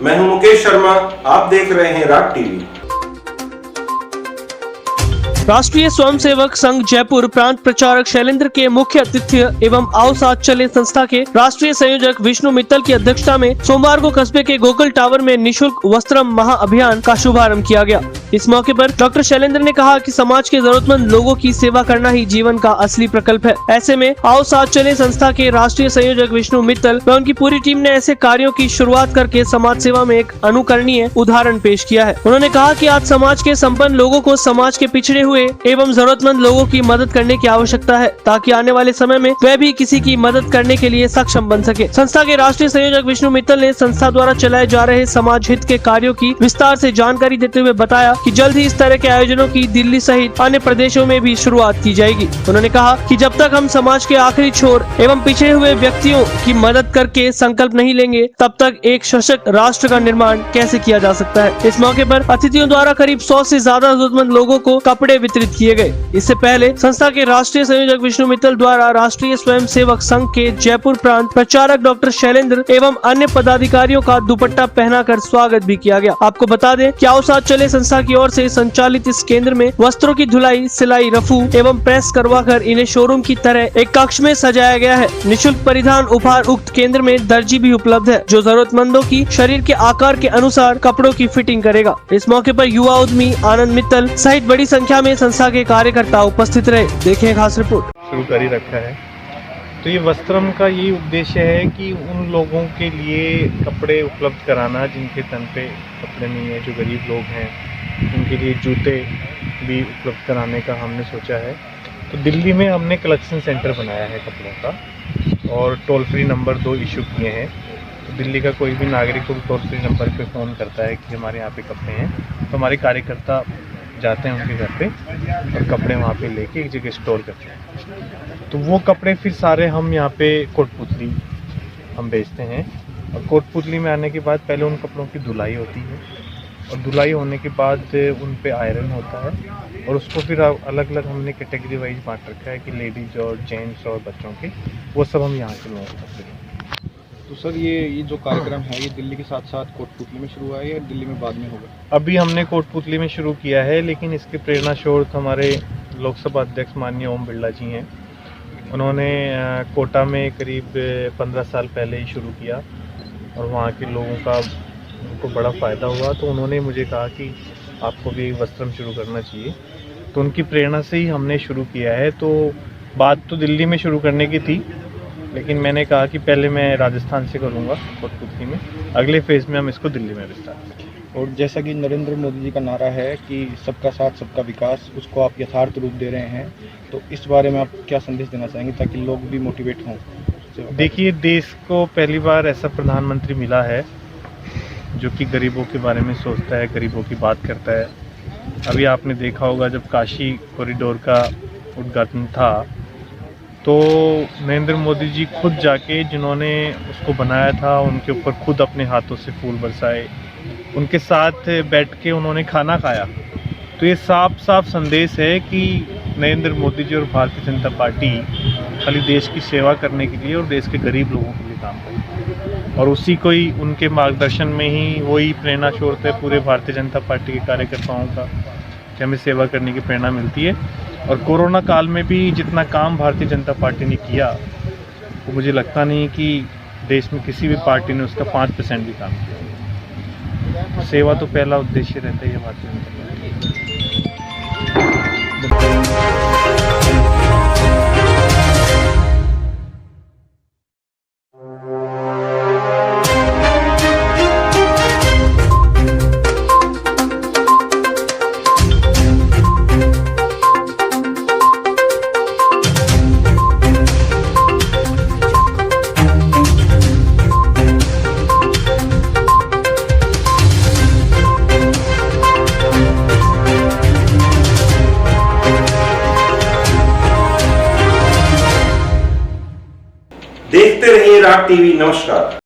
मैं हूं मुकेश शर्मा, आप देख रहे हैं राग टीवी। राष्ट्रीय स्वयंसेवक संघ जयपुर प्रांत प्रचारक शैलेंद्र के मुख्य अतिथि एवं आओ साथ चले संस्था के राष्ट्रीय संयोजक विष्णु मित्तल की अध्यक्षता में सोमवार को कस्बे के गोकुल टावर में निशुल्क वस्त्रम महाअभियान का शुभारंभ किया गया। इस मौके पर डॉक्टर शैलेंद्र ने कहा कि समाज के जरूरतमंद लोगों की सेवा करना ही जीवन का असली प्रकल्प है। ऐसे में आओ साथ चले संस्था के राष्ट्रीय संयोजक विष्णु मित्तल व उनकी पूरी टीम ने ऐसे कार्यों की शुरुआत करके समाज सेवा में एक अनुकरणीय उदाहरण पेश किया है। उन्होंने कहा कि आज समाज के संपन्न लोगों को समाज के पिछड़े हुए एवं जरूरतमंद लोगों की मदद करने की आवश्यकता है, ताकि आने वाले समय में वह भी किसी की मदद करने के लिए सक्षम बन सके। संस्था के राष्ट्रीय संयोजक विष्णु मित्तल ने संस्था द्वारा चलाए जा रहे समाज हित के कार्यों की विस्तार से जानकारी देते हुए बताया कि जल्द ही इस तरह के आयोजनों की दिल्ली सहित अन्य प्रदेशों में भी शुरुआत की जाएगी। उन्होंने कहा कि जब तक हम समाज के आखिरी छोर एवं पिछड़े हुए व्यक्तियों की मदद करके संकल्प नहीं लेंगे, तब तक एक सशक्त राष्ट्र का निर्माण कैसे किया जा सकता है। इस मौके पर अतिथियों द्वारा करीब 100 से ज्यादा जरूरतमंद लोगों को कपड़े वितरित किए गए। इससे पहले संस्था के राष्ट्रीय संयोजक विष्णु मित्तल द्वारा राष्ट्रीय स्वयंसेवक संघ के जयपुर प्रांत प्रचारक डॉक्टर शैलेंद्र एवं अन्य पदाधिकारियों का दुपट्टा पहनाकर स्वागत भी किया गया। आपको बता दें कि आओ साथ चले संस्था की ओर से संचालित इस केंद्र में वस्त्रों की धुलाई, सिलाई, रफू एवं प्रेस करवाकर इन्हें शोरूम की तरह एक कक्ष में सजाया गया है। निःशुल्क परिधान उपहार उक्त केंद्र में दर्जी भी उपलब्ध है, जो जरूरतमंदों की शरीर के आकार के अनुसार कपड़ों की फिटिंग करेगा। इस मौके पर युवा उद्यमी आनंद मित्तल सहित बड़ी संख्या में संस्था के कार्यकर्ता उपस्थित रहे। देखें खास रिपोर्ट। शुरू कर ही रखा है, तो ये वस्त्रम का ये उद्देश्य है कि उन लोगों के लिए कपड़े उपलब्ध कराना जिनके तन पे कपड़े नहीं है, जो गरीब लोग हैं, उनके लिए जूते भी उपलब्ध कराने का हमने सोचा है। तो दिल्ली में हमने कलेक्शन सेंटर बनाया है कपड़ों का और टोल फ्री नंबर 2 इशू किए हैं। तो दिल्ली का कोई भी नागरिक को टोल फ्री नंबर पे फ़ोन करता है कि हमारे यहाँ पे कपड़े हैं, तो हमारे कार्यकर्ता जाते हैं उनके घर पे और कपड़े वहाँ पे लेके एक जगह स्टोर करते हैं। तो वो कपड़े फिर सारे हम यहाँ पे कोटपुतली हम बेचते हैं और कोटपुतली में आने के बाद पहले उन कपड़ों की धुलाई होती है और धुलाई होने के बाद उन पे आयरन होता है और उसको फिर अलग अलग हमने कैटेगरी वाइज बांट रखा है कि लेडीज़ और जेंट्स और बच्चों के, वो सब हम यहाँ के लोगों को करते हैं। तो सर ये जो कार्यक्रम है, ये दिल्ली के साथ साथ कोटपुतली में शुरू हुआ है या दिल्ली में बाद में होगा? अभी हमने कोटपुतली में शुरू किया है, लेकिन इसके प्रेरणा स्रोत हमारे लोकसभा अध्यक्ष माननीय ओम बिरला जी हैं। उन्होंने कोटा में करीब 15 साल पहले ही शुरू किया और वहाँ के लोगों का उनको बड़ा फ़ायदा हुआ, तो उन्होंने मुझे कहा कि आपको भी वस्त्रम शुरू करना चाहिए। तो उनकी प्रेरणा से ही हमने शुरू किया है। तो बात तो दिल्ली में शुरू करने की थी, लेकिन मैंने कहा कि पहले मैं राजस्थान से करूँगा कोटपुतली में, अगले फेज़ में हम इसको दिल्ली में विस्तार करेंगे। और जैसा कि नरेंद्र मोदी जी का नारा है कि सबका साथ सबका विकास, उसको आप यथार्थ रूप दे रहे हैं, तो इस बारे में आप क्या संदेश देना चाहेंगे ताकि लोग भी मोटिवेट हों? देखिए, देश को पहली बार ऐसा प्रधानमंत्री मिला है जो कि गरीबों के बारे में सोचता है, गरीबों की बात करता है। अभी आपने देखा होगा जब काशी कॉरिडोर का उद्घाटन था, तो नरेंद्र मोदी जी खुद जाके, जिन्होंने उसको बनाया था, उनके ऊपर खुद अपने हाथों से फूल बरसाए, उनके साथ बैठ के उन्होंने खाना खाया। तो ये साफ साफ संदेश है कि नरेंद्र मोदी जी और भारतीय जनता पार्टी खाली देश की सेवा करने के लिए और देश के गरीब लोगों के लिए काम करती है और उसी को ही, उनके मार्गदर्शन में ही वही प्रेरणा स्रोत है पूरे भारतीय जनता पार्टी के कार्यकर्ताओं का, कि हमें सेवा करने की प्रेरणा मिलती है। और कोरोना काल में भी जितना काम भारतीय जनता पार्टी ने किया, वो मुझे लगता नहीं कि देश में किसी भी पार्टी ने उसका 5% भी काम किया। तो सेवा तो पहला उद्देश्य रहता है भारतीय जनता पार्टी। देखते रहिए राग टीवी। नमस्कार।